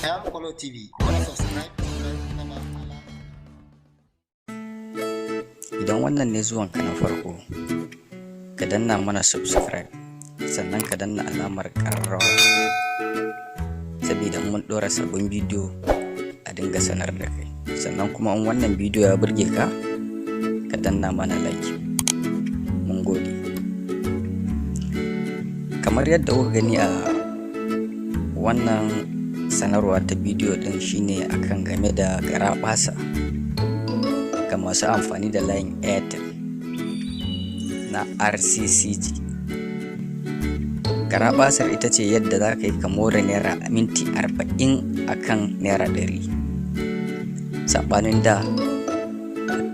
Hayam Kolo TV. Kuma subscribe Idan wannan ne zuwanka na farko, ka danna mana subscribe, sannan ka danna alamar ƙararrawa saboda mun ɗora sabbin bidiyo a dinga sanar da kai. Sannan kuma in wannan bidiyo ya burge ka, ka danna mana like. Mun gode. Kamar yadda kuka gani a wannan sanarwa ta bidiyo din, shine akan game da garaɓasa ga masu amfani da layin Airtel na RCCG. Garaɓasar ita ce yadda za ka yi ka more naira minti 40 akan naira 100, saɓanin da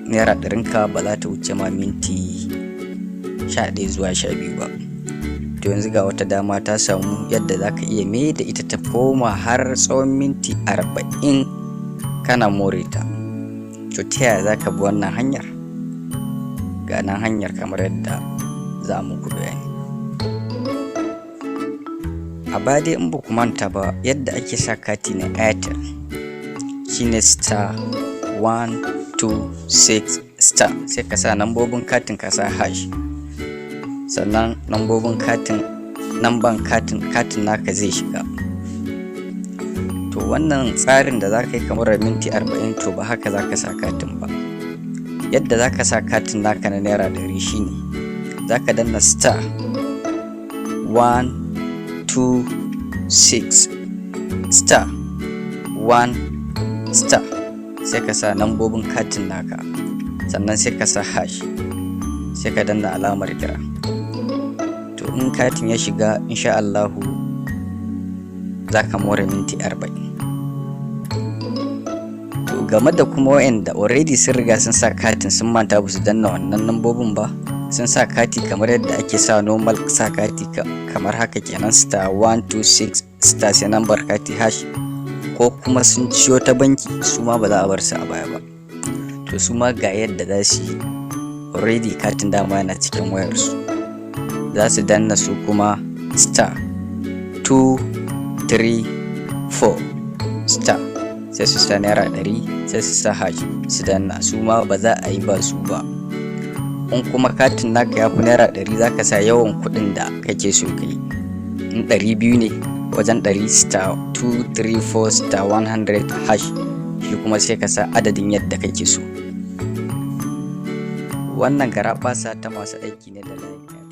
naira 100 ka ba za ta wuce ma minti 11 zuwa 12 ba. To yanzu ga wata dama ta samu yadda za ka iya mai da ita ta koma har tsawon minti 40 kana more ta. To ta yaya za ka bi wannan hanyar? Ga nan hanyar kamar yadda za mu ku bayani. A baya dai in ba ku manta ba, yadda ake sa kati na Airtel shine *126*, sai ka sa nambobin katin, ka sa hash, sannan nambobin katin naka zai shiga. To wannan tsarin da za ka yi kamar minti 40, to ba haka za ka sa katin ba. Yadda za ka sa katin naka na naira 100 shine za ka danna *126*1*, sai ka sa nambobin katin naka, sannan sai ka sa hash, sai ka danna alamar kira. To in katin ya shiga, insha Allahu za ka more minti 40. To game da kuma wayanda already sun riga sun sa katin, sun manta ba su danna wannan nambobin ba, sun sa kati kamar yadda ake sa normal sa kati kamar haka kenan, *126*, sai nambar kati hash, ko kuma sun ciyo ta banki, su ma ba za a bar su a baya ba. To su ma ga yadda za su yi, already katin dama yana cikin wayarsu. Za su danna su kuma *234*, sai su sa naira 100, sai su sa hash, su danna. Su ma ba za a yi ba su ba. In kuma katin naka ya fi naira 100, za ka sa yawan kuɗin da kake so ka yi. In 200 ne, wajen 100 *234*100 hash, shi kuma sai ka sa adadin yadda kake so. Wannan garaɓasa ta masu aiki ne da layin.